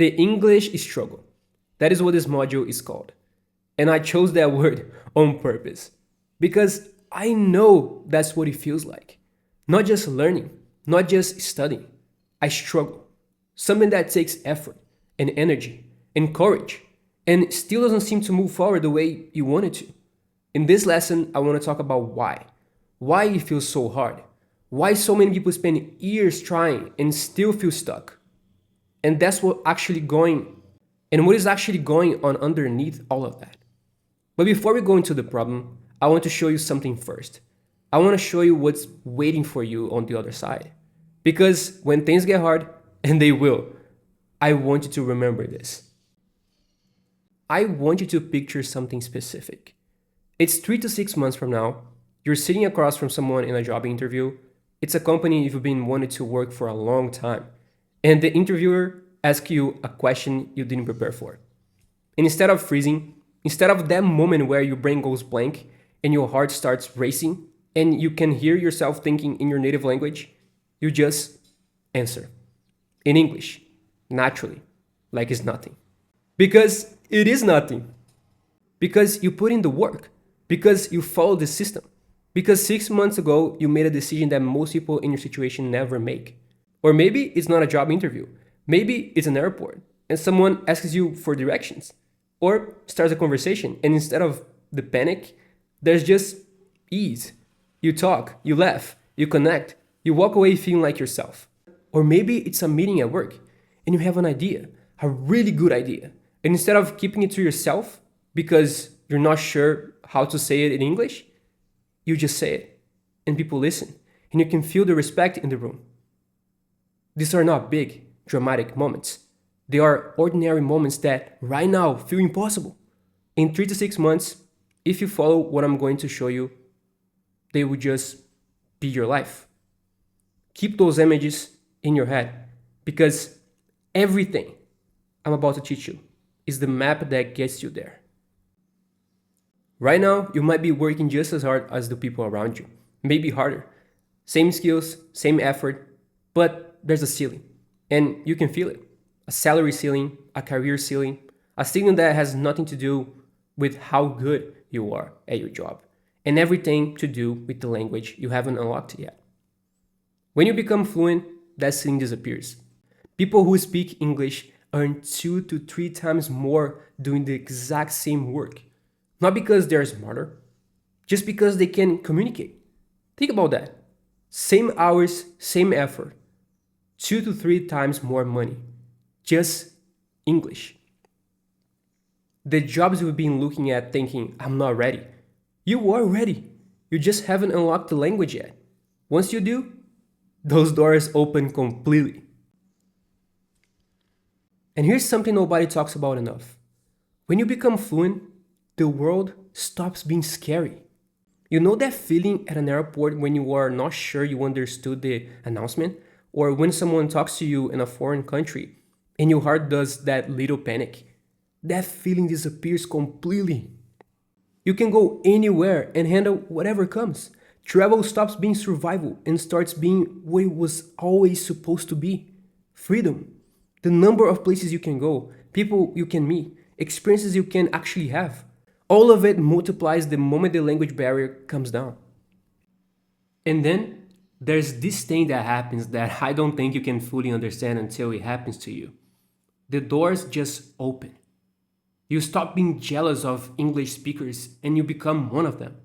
The English struggle. That is what this module is called. And I chose that word on purpose because I know that's what it feels like. Not just learning, not just studying. I struggle. Something that takes effort and energy and courage and still doesn't seem to move forward the way you want it to. In this lesson, I want to talk about why. Why it feels so hard. Why so many people spend years trying and still feel stuck. And that's what is actually going on underneath all of that. But before we go into the problem, I want to show you something first. I want to show you what's waiting for you on the other side. Because when things get hard, and they will, I want you to remember this. I want you to picture something specific. It's 3 to 6 months from now. You're sitting across from someone in a job interview. It's a company you've been wanting to work for a long time. And the interviewer asks you a question you didn't prepare for. And instead of freezing, instead of that moment where your brain goes blank and your heart starts racing and you can hear yourself thinking in your native language, you just answer in English, naturally, like it's nothing. Because it is nothing. Because you put in the work. Because you follow the system. Because 6 months ago, you made a decision that most people in your situation never make. Or maybe it's not a job interview. Maybe it's an airport and someone asks you for directions. Or starts a conversation and instead of the panic, there's just ease. You talk, you laugh, you connect, you walk away feeling like yourself. Or maybe it's a meeting at work and you have an idea, a really good idea. And instead of keeping it to yourself because you're not sure how to say it in English, you just say it and people listen and you can feel the respect in the room. These are not big, dramatic moments. They are ordinary moments that right now feel impossible. In 3 to 6 months, if you follow what I'm going to show you, they will just be your life. Keep those images in your head because everything I'm about to teach you is the map that gets you there. Right now, you might be working just as hard as the people around you, maybe harder. Same skills, same effort, but there's a ceiling, and you can feel it. A salary ceiling, a career ceiling, a ceiling that has nothing to do with how good you are at your job, and everything to do with the language you haven't unlocked yet. When you become fluent, that ceiling disappears. People who speak English earn 2 to 3 times more doing the exact same work. Not because they're smarter, just because they can communicate. Think about that. Same hours, same effort. 2 to 3 times more money. Just English. The jobs we've been looking at thinking, I'm not ready. You are ready. You just haven't unlocked the language yet. Once you do, those doors open completely. And here's something nobody talks about enough. When you become fluent, the world stops being scary. You know that feeling at an airport when you are not sure you understood the announcement? Or when someone talks to you in a foreign country and your heart does that little panic? That feeling disappears completely. You can go anywhere and handle whatever comes. Travel stops being survival and starts being what it was always supposed to be. Freedom. The number of places you can go, people you can meet, experiences you can actually have. All of it multiplies the moment the language barrier comes down. And then there's this thing that happens that I don't think you can fully understand until it happens to you. The doors just open. You stop being jealous of English speakers and you become one of them.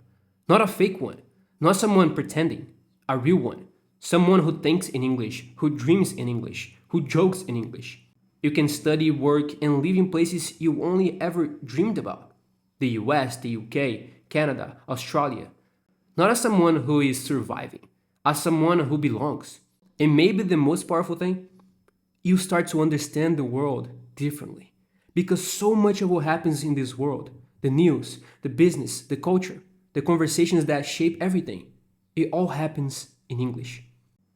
Not a fake one, not someone pretending, a real one. Someone who thinks in English, who dreams in English, who jokes in English. You can study, work, and live in places you only ever dreamed about. The US, the UK, Canada, Australia. Not as someone who is surviving, as someone who belongs. And maybe the most powerful thing, you start to understand the world differently. Because so much of what happens in this world, the news, the business, the culture, the conversations that shape everything, it all happens in English.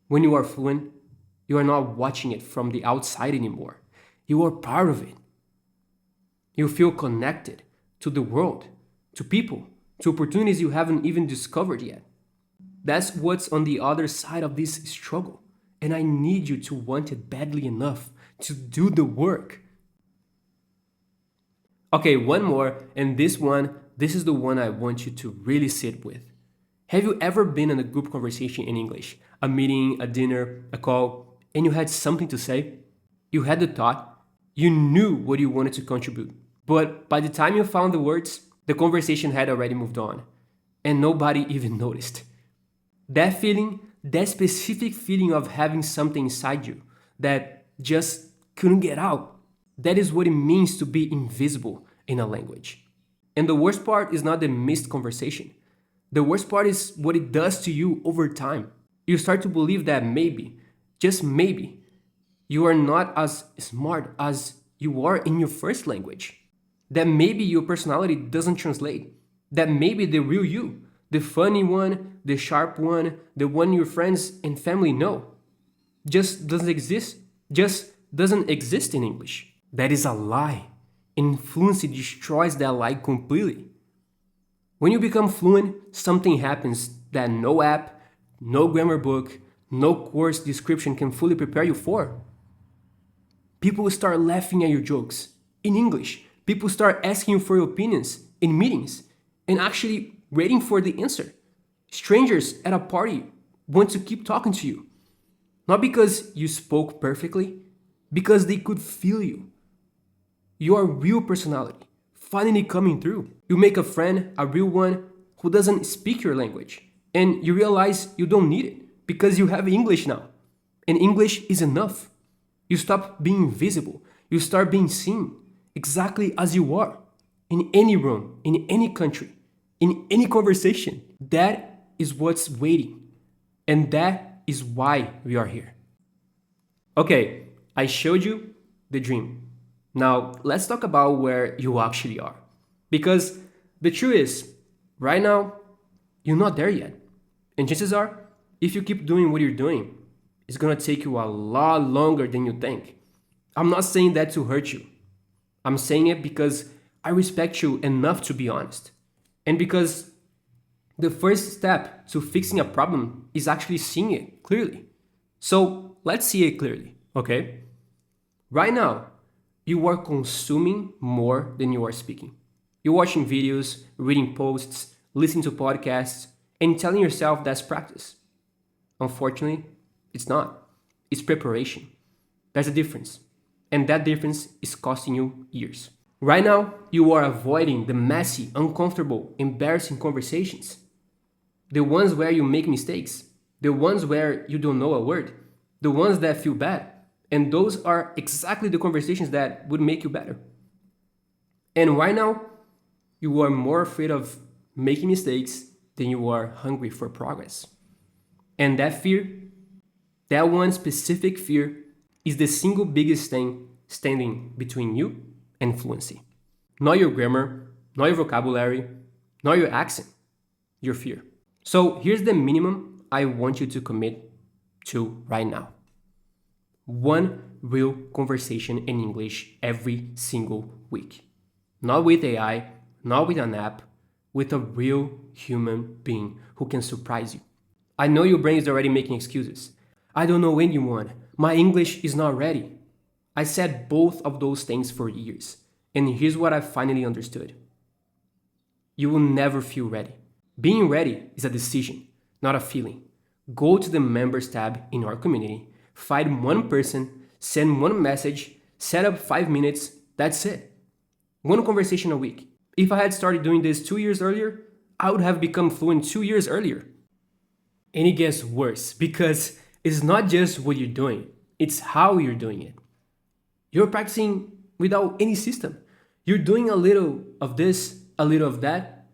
When you are fluent, you are not watching it from the outside anymore. You are part of it. You feel connected to the world, to people, to opportunities you haven't even discovered yet. That's what's on the other side of this struggle. And I need you to want it badly enough to do the work. Okay, one more, and this is the one I want you to really sit with. Have you ever been in a group conversation in English, a meeting, a dinner, a call, and you had something to say? You had the thought, you knew what you wanted to contribute, but by the time you found the words, the conversation had already moved on, and nobody even noticed. That feeling, that specific feeling of having something inside you that just couldn't get out, that is what it means to be invisible in a language. And the worst part is not the missed conversation. The worst part is what it does to you over time. You start to believe that maybe, just maybe, you are not as smart as you are in your first language. That maybe your personality doesn't translate. That maybe the real you, the funny one, the sharp one, the one your friends and family know, just doesn't exist. Just doesn't exist in English. That is a lie. And fluency destroys that lie completely. When you become fluent, something happens that no app, no grammar book, no course description can fully prepare you for. People start laughing at your jokes in English. People start asking you for your opinions in meetings and actually waiting for the answer. Strangers at a party want to keep talking to you. Not because you spoke perfectly, because they could feel you. Your real personality finally coming through. You make a friend, a real one, who doesn't speak your language. And you realize you don't need it because you have English now. And English is enough. You stop being visible. You start being seen exactly as you are in any room, in any country, in any conversation. That is what's waiting. And that is why we are here. Okay, I showed you the dream. Now, let's talk about where you actually are. Because the truth is, right now, you're not there yet. And chances are, if you keep doing what you're doing, it's gonna take you a lot longer than you think. I'm not saying that to hurt you. I'm saying it because I respect you enough to be honest. And because the first step to fixing a problem is actually seeing it clearly. So let's see it clearly, okay? Right now, you are consuming more than you are speaking. You're watching videos, reading posts, listening to podcasts, and telling yourself that's practice. Unfortunately, it's not. It's preparation. There's a difference. And that difference is costing you years. Right now, you are avoiding the messy, uncomfortable, embarrassing conversations. The ones where you make mistakes. The ones where you don't know a word. The ones that feel bad. And those are exactly the conversations that would make you better. And right now, you are more afraid of making mistakes than you are hungry for progress. And that fear, that one specific fear, is the single biggest thing standing between you and fluency. Not your grammar, not your vocabulary, not your accent, your fear. So here's the minimum I want you to commit to right now. One real conversation in English every single week. Not with AI, not with an app, with a real human being who can surprise you. I know your brain is already making excuses. I don't know anyone. My English is not ready. I said both of those things for years. And here's what I finally understood. You will never feel ready. Being ready is a decision, not a feeling. Go to the members tab in our community, find one person, send one message, set up 5 minutes, that's it. One conversation a week. If I had started doing this 2 years earlier, I would have become fluent 2 years earlier. And it gets worse because it's not just what you're doing, it's how you're doing it. You're practicing without any system. You're doing a little of this, a little of that,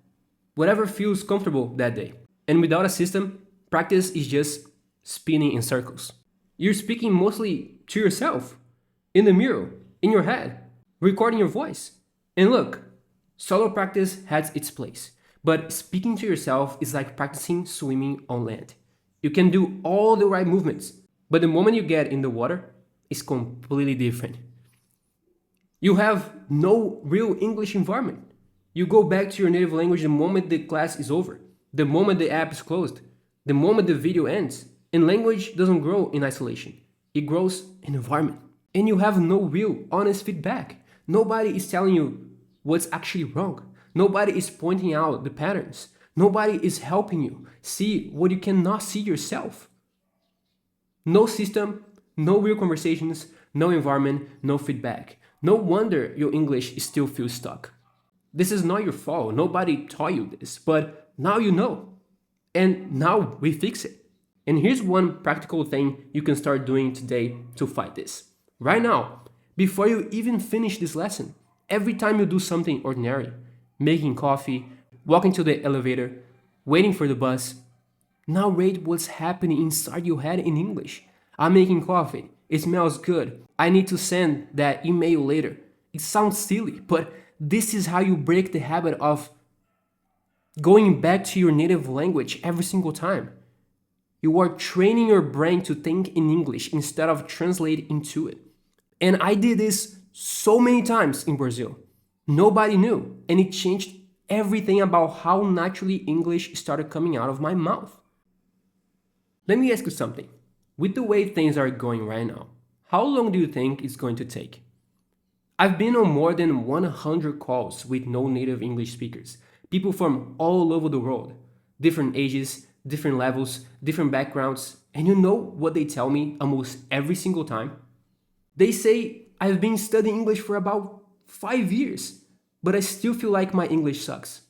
whatever feels comfortable that day. And without a system, practice is just spinning in circles. You're speaking mostly to yourself, in the mirror, in your head, recording your voice. And look, solo practice has its place, but speaking to yourself is like practicing swimming on land. You can do all the right movements, but the moment you get in the water, it's completely different. You have no real English environment. You go back to your native language the moment the class is over, the moment the app is closed, the moment the video ends. And language doesn't grow in isolation. It grows in environment. And you have no real honest feedback. Nobody is telling you, what's actually wrong. Nobody is pointing out the patterns. Nobody is helping you see what you cannot see yourself. No system, no real conversations, no environment, no feedback. No wonder your English still feels stuck. This is not your fault. Nobody taught you this, but now you know. And now we fix it. And here's one practical thing you can start doing today to fight this. Right now, before you even finish this lesson, every time you do something ordinary, making coffee, walking to the elevator, waiting for the bus, now rate what's happening inside your head in English. I'm making coffee. It smells good. I need to send that email later. It sounds silly, but this is how you break the habit of going back to your native language every single time. You are training your brain to think in English instead of translate into it. And I did this so many times in Brazil. Nobody knew, and it changed everything about how naturally English started coming out of my mouth. Let me ask you something. With the way things are going right now, how long do you think it's going to take? I've been on more than 100 calls with no native English speakers, people from all over the world, different ages, different levels, different backgrounds, and you know what they tell me almost every single time? They say I've been studying English for about 5 years, but I still feel like my English sucks.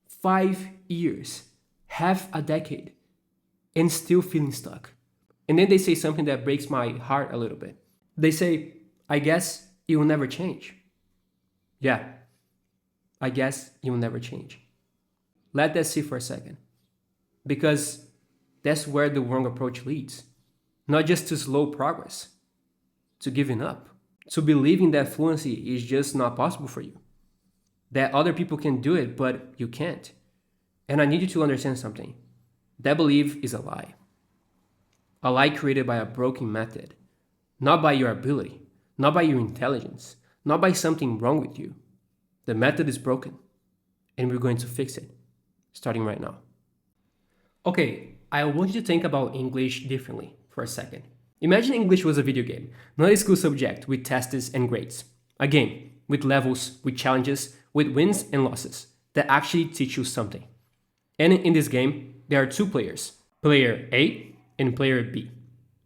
5 years, half a decade, and still feeling stuck. And then they say something that breaks my heart a little bit. They say, I guess it will never change. Yeah, I guess it will never change. Let that sit for a second. Because that's where the wrong approach leads. Not just to slow progress, to giving up, to believing that fluency is just not possible for you. That other people can do it, but you can't. And I need you to understand something. That belief is a lie. A lie created by a broken method. Not by your ability, not by your intelligence, not by something wrong with you. The method is broken, and we're going to fix it, starting right now. Okay, I want you to think about English differently for a second. Imagine English was a video game, not a school subject with tests and grades. A game with levels, with challenges, with wins and losses that actually teach you something. And in this game, there are two players, player A and player B.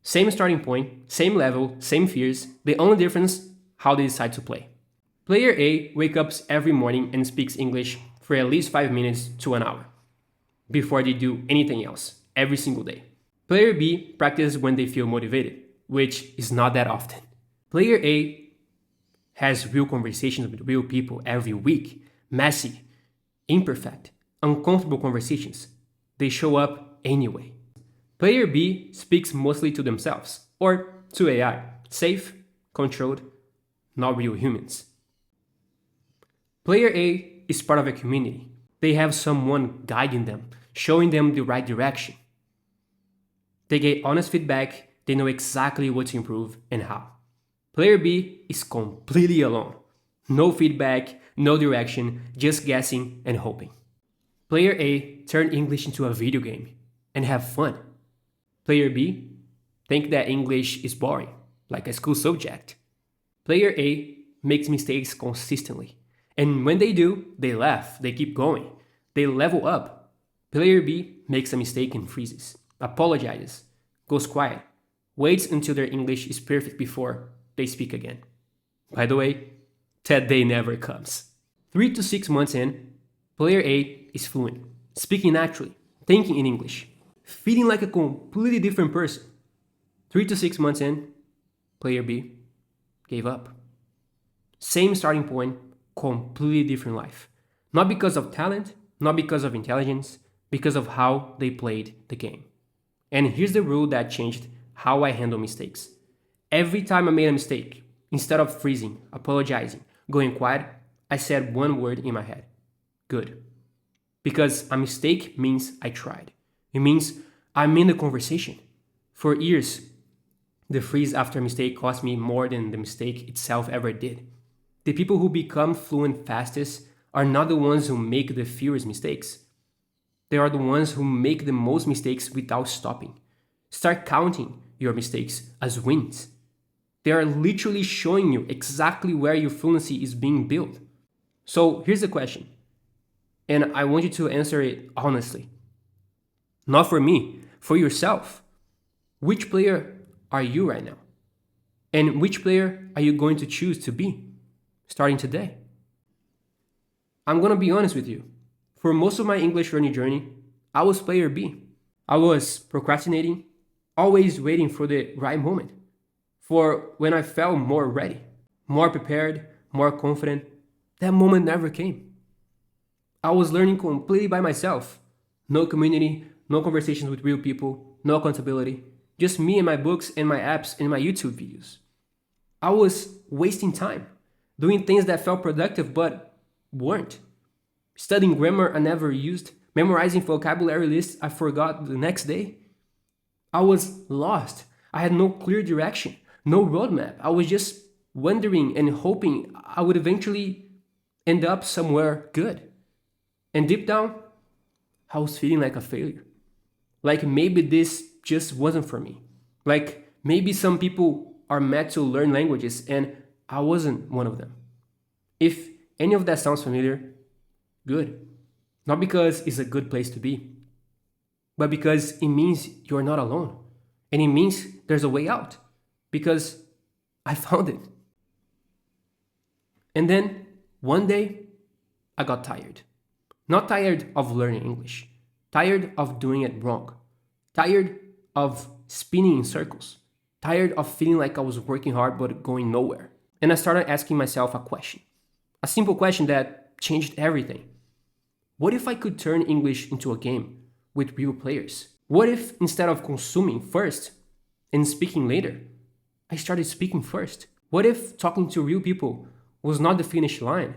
Same starting point, same level, same fears, the only difference, how they decide to play. Player A wakes up every morning and speaks English for at least 5 minutes to an hour before they do anything else, every single day. Player B practices when they feel motivated, which is not that often. Player A has real conversations with real people every week, messy, imperfect, uncomfortable conversations. They show up anyway. Player B speaks mostly to themselves, or to AI, safe, controlled, not real humans. Player A is part of a community. They have someone guiding them, showing them the right direction. They get honest feedback, they know exactly what to improve and how. Player B is completely alone. No feedback, no direction, just guessing and hoping. Player A turn English into a video game and have fun. Player B think that English is boring, like a school subject. Player A makes mistakes consistently. And when they do, they laugh, they keep going, they level up. Player B makes a mistake and freezes, apologizes, goes quiet, waits until their English is perfect before they speak again. By the way, that day never comes. 3 to 6 months in, player A is fluent, speaking naturally, thinking in English, feeling like a completely different person. 3 to 6 months in, player B gave up. Same starting point, completely different life. Not because of talent, not because of intelligence, because of how they played the game. And here's the rule that changed how I handle mistakes. Every time I made a mistake, instead of freezing, apologizing, going quiet, I said one word in my head. Good. Because a mistake means I tried. It means I'm in the conversation. For years, the freeze after a mistake cost me more than the mistake itself ever did. The people who become fluent fastest are not the ones who make the fewest mistakes. They are the ones who make the most mistakes without stopping. Start counting your mistakes as wins. They are literally showing you exactly where your fluency is being built. So here's the question, and I want you to answer it honestly. Not for me, for yourself. Which player are you right now? And which player are you going to choose to be starting today? I'm gonna be honest with you. For most of my English learning journey, I was player B. I was procrastinating, always waiting for the right moment, for when I felt more ready, more prepared, more confident. That moment never came. I was learning completely by myself. No community, no conversations with real people, no accountability. Just me and my books and my apps and my YouTube videos. I was wasting time, doing things that felt productive but weren't. Studying grammar I never used, memorizing vocabulary lists I forgot the next day. I was lost. I had no clear direction, no roadmap. I was just wondering and hoping I would eventually end up somewhere good. And deep down, I was feeling like a failure. Like maybe this just wasn't for me. Like maybe some people are meant to learn languages and I wasn't one of them. If any of that sounds familiar, good. Not because it's a good place to be, but because it means you're not alone. And it means there's a way out. Because I found it. And then one day, I got tired. Not tired of learning English, tired of doing it wrong, tired of spinning in circles, tired of feeling like I was working hard but going nowhere. And I started asking myself a question, a simple question that changed everything. What if I could turn English into a game with real players? What if instead of consuming first and speaking later, I started speaking first? What if talking to real people was not the finish line?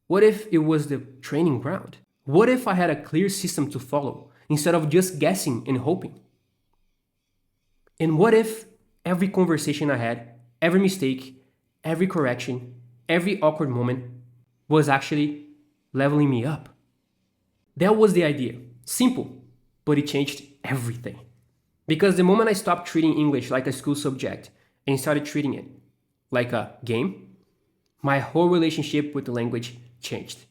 What if it was the training ground? What if I had a clear system to follow instead of just guessing and hoping? And what if every conversation I had, every mistake, every correction, every awkward moment was actually leveling me up? That was the idea. Simple, but it changed everything. Because the moment I stopped treating English like a school subject and started treating it like a game, my whole relationship with the language changed.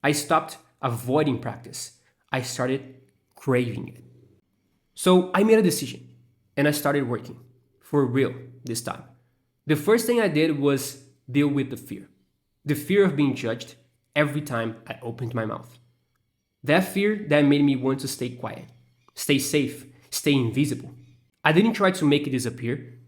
I stopped avoiding practice. I started craving it. So I made a decision and I started working for real this time. The first thing I did was deal with the fear of being judged every time I opened my mouth. That fear that made me want to stay quiet, stay safe, stay invisible. I didn't try to make it disappear.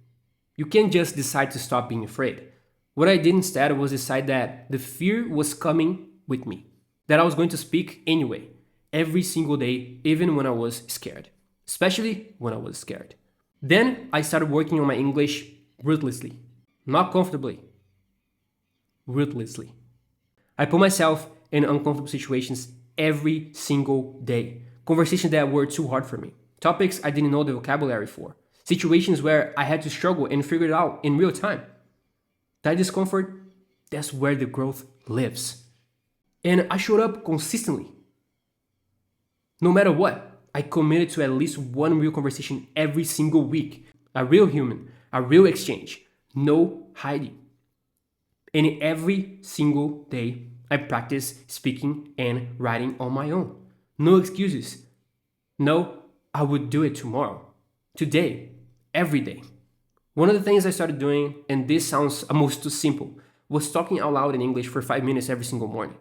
You can't just decide to stop being afraid. What I did instead was decide that the fear was coming with me, that I was going to speak anyway, every single day, even when I was scared, especially when I was scared. Then I started working on my English ruthlessly, not comfortably, ruthlessly. I put myself in uncomfortable situations every single day, conversations that were too hard for me, topics I didn't know the vocabulary for, situations where I had to struggle and figure it out in real time. That discomfort, that's where the growth lives. And I showed up consistently. No matter what, I committed to at least one real conversation every single week. A real human, a real exchange, no hiding. And every single day, I practiced speaking and writing on my own. No excuses. No, I would do it tomorrow. Today, every day. One of the things I started doing, and this sounds almost too simple, was talking out loud in English for 5 minutes every single morning.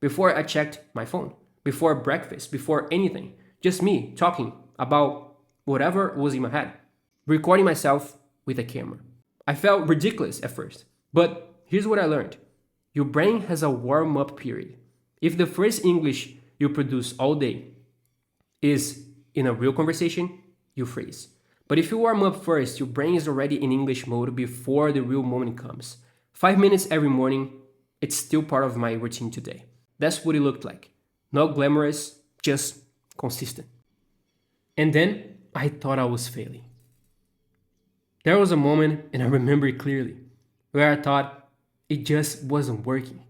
Before I checked my phone, before breakfast, before anything. Just me talking about whatever was in my head. Recording myself with a camera. I felt ridiculous at first, but here's what I learned. Your brain has a warm-up period. If the first English you produce all day is in a real conversation, you freeze. But if you warm up first, your brain is already in English mode before the real moment comes. 5 minutes every morning, it's still part of my routine today. That's what it looked like. Not glamorous, just consistent. And then I thought I was failing. There was a moment, and I remember it clearly, where I thought it just wasn't working.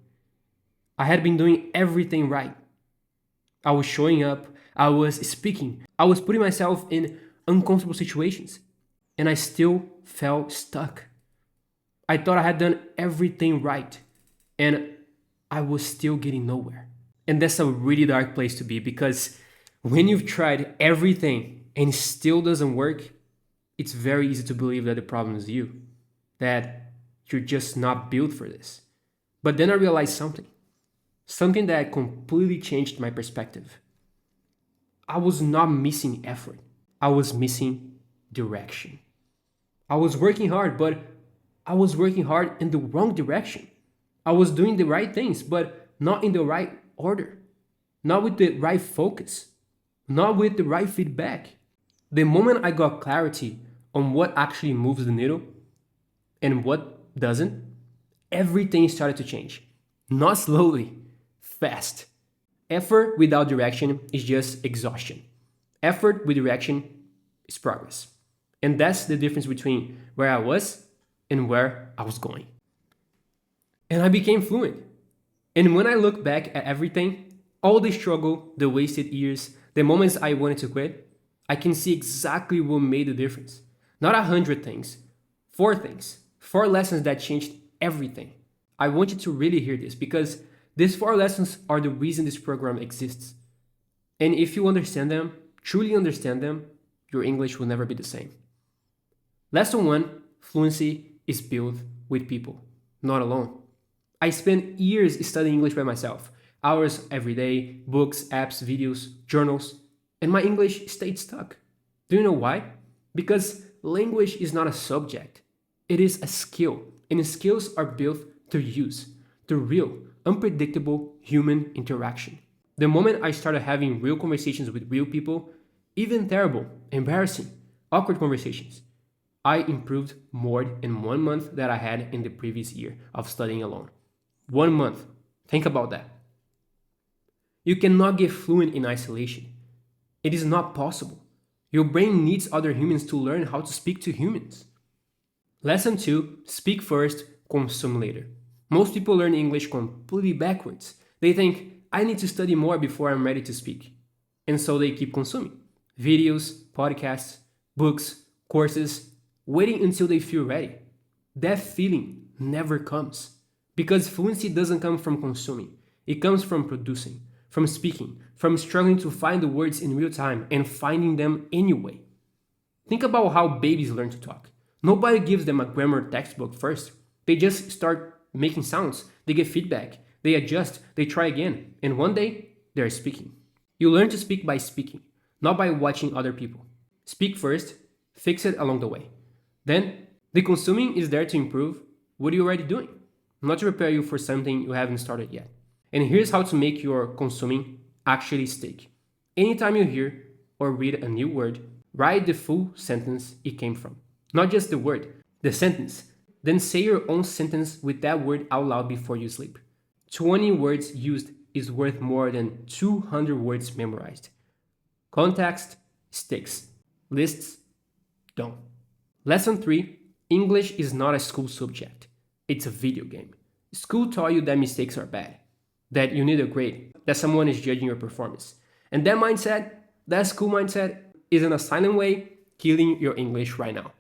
I had been doing everything right. I was showing up, I was speaking, I was putting myself in uncomfortable situations, and I still felt stuck. I thought I had done everything right, and I was still getting nowhere. And that's a really dark place to be because when you've tried everything and it still doesn't work, it's very easy to believe that the problem is you, that you're just not built for this. But then I realized something that completely changed my perspective. I was not missing effort, I was missing direction. I was working hard, but I was working hard in the wrong direction. I was doing the right things, but not in the right order, not with the right focus, not with the right feedback. The moment I got clarity on what actually moves the needle and what doesn't, everything started to change. Not slowly, fast. Effort without direction is just exhaustion. Effort with direction is progress. And that's the difference between where I was and where I was going. And I became fluent. And when I look back at everything, all the struggle, the wasted years, the moments I wanted to quit, I can see exactly what made the difference. Not 100 things, four lessons that changed everything. I want you to really hear this because these four lessons are the reason this program exists. And if you understand them, truly understand them, your English will never be the same. Lesson one, fluency is built with people, not alone. I spent years studying English by myself, hours every day, books, apps, videos, journals, and my English stayed stuck. Do you know why? Because language is not a subject, it is a skill, and skills are built through use, through real, unpredictable human interaction. The moment I started having real conversations with real people, even terrible, embarrassing, awkward conversations, I improved more in 1 month that I had in the previous year of studying alone. 1 month. Think about that. You cannot get fluent in isolation. It is not possible. Your brain needs other humans to learn how to speak to humans. Lesson 2, speak first, consume later. Most people learn English completely backwards. They think, I need to study more before I'm ready to speak. And so they keep consuming videos, podcasts, books, courses, waiting until they feel ready. That feeling never comes because fluency doesn't come from consuming, it comes from producing, from speaking, from struggling to find the words in real time and finding them anyway. Think about how babies learn to talk. Nobody gives them a grammar textbook first. They just start making sounds, they get feedback, they adjust, they try again, and one day they're speaking. You learn to speak by speaking, not by watching other people. Speak first, fix it along the way. Then, the consuming is there to improve what you're already doing, not to prepare you for something you haven't started yet. And here's how to make your consuming actually stick. Anytime you hear or read a new word, write the full sentence it came from. Not just the word, the sentence. Then say your own sentence with that word out loud before you sleep. 20 words used is worth more than 200 words memorized. Context sticks. Lists don't. Lesson 3, English is not a school subject. It's a video game. School taught you that mistakes are bad, that you need a grade, that someone is judging your performance. And that school mindset, is in a silent way killing your English right now.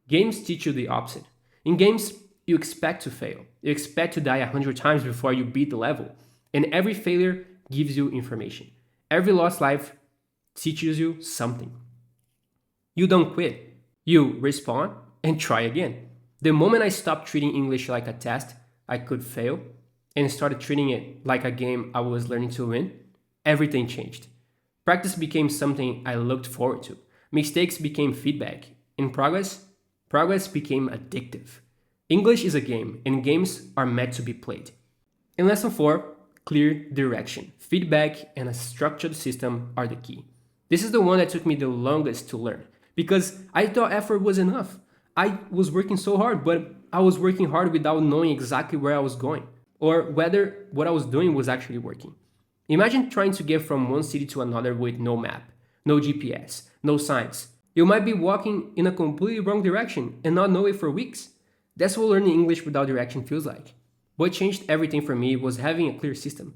Games teach you the opposite. In games, you expect to fail. You expect to die 100 times before you beat the level. And every failure gives you information. Every lost life teaches you something. You don't quit. You respawn and try again. The moment I stopped treating English like a test I could fail and started treating it like a game I was learning to win, everything changed. Practice became something I looked forward to. Mistakes became feedback. In progress became addictive. English is a game, and games are meant to be played. In lesson 4, clear direction. Feedback and a structured system are the key. This is the one that took me the longest to learn because I thought effort was enough. I was working so hard, but I was working hard without knowing exactly where I was going or whether what I was doing was actually working. Imagine trying to get from one city to another with no map, no GPS, no signs. You might be walking in a completely wrong direction and not know it for weeks. That's what learning English without direction feels like. What changed everything for me was having a clear system,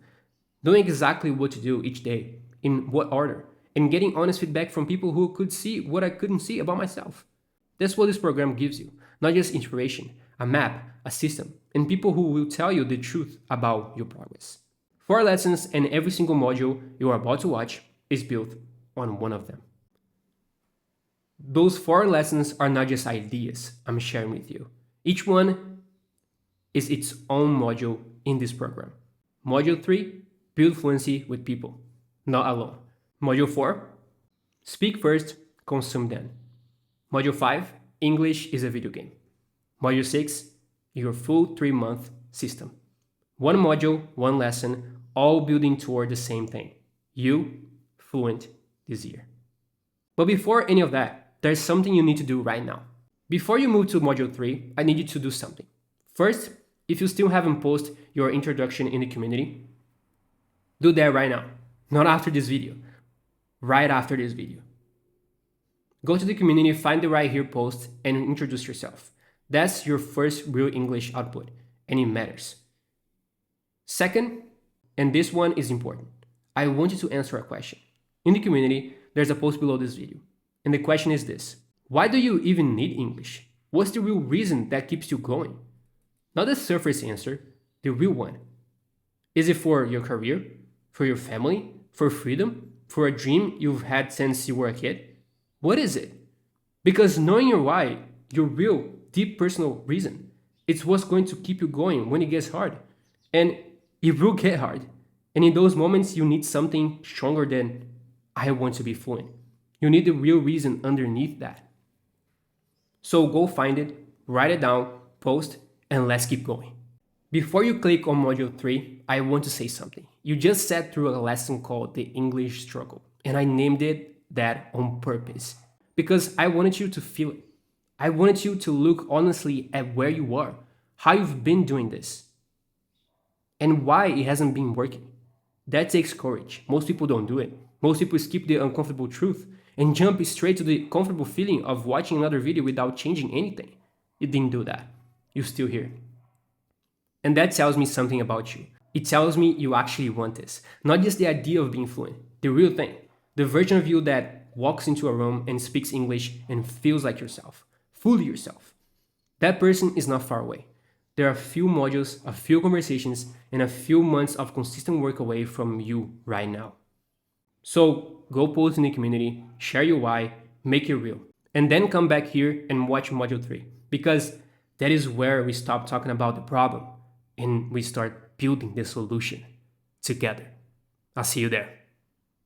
knowing exactly what to do each day, in what order, and getting honest feedback from people who could see what I couldn't see about myself. That's what this program gives you, not just inspiration, a map, a system, and people who will tell you the truth about your progress. 4 lessons and every single module you are about to watch is built on one of them. Those 4 lessons are not just ideas I'm sharing with you. Each one is its own module in this program. Module 3, build fluency with people, not alone. Module 4, speak first, consume then. Module 5, English is a video game. Module 6, your full 3-month system. One module, one lesson, all building toward the same thing. You, fluent this year. But before any of that, there's something you need to do right now. Before you move to Module 3, I need you to do something. First, if you still haven't posted your introduction in the community, do that right now. Not after this video. Right after this video. Go to the community, find the right here post, and introduce yourself. That's your first real English output, and it matters. Second, and this one is important, I want you to answer a question. In the community, there's a post below this video. And the question is this: why do you even need English? What's the real reason that keeps you going? Not the surface answer, the real one. Is it for your career? For your family? For freedom? For a dream you've had since you were a kid? What is it? Because knowing your why, your real, deep personal reason, it's what's going to keep you going when it gets hard. And it will get hard. And in those moments, you need something stronger than, I want to be fluent. You need the real reason underneath that. So go find it, write it down, post, and let's keep going. Before you click on Module 3, I want to say something. You just sat through a lesson called The English Struggle, and I named it that on purpose because I wanted you to feel it. I wanted you to look honestly at where you are, how you've been doing this, and why it hasn't been working. That takes courage. Most people don't do it. Most people skip the uncomfortable truth and jump straight to the comfortable feeling of watching another video without changing anything. You didn't do that. You're still here. And that tells me something about you. It tells me you actually want this. Not just the idea of being fluent, the real thing. The version of you that walks into a room and speaks English and feels like yourself, fully yourself. That person is not far away. There are a few modules, a few conversations, and a few months of consistent work away from you right now. So go post in the community, share your why, make it real, and then come back here and watch Module 3, because that is where we stop talking about the problem and we start building the solution together. I'll see you there.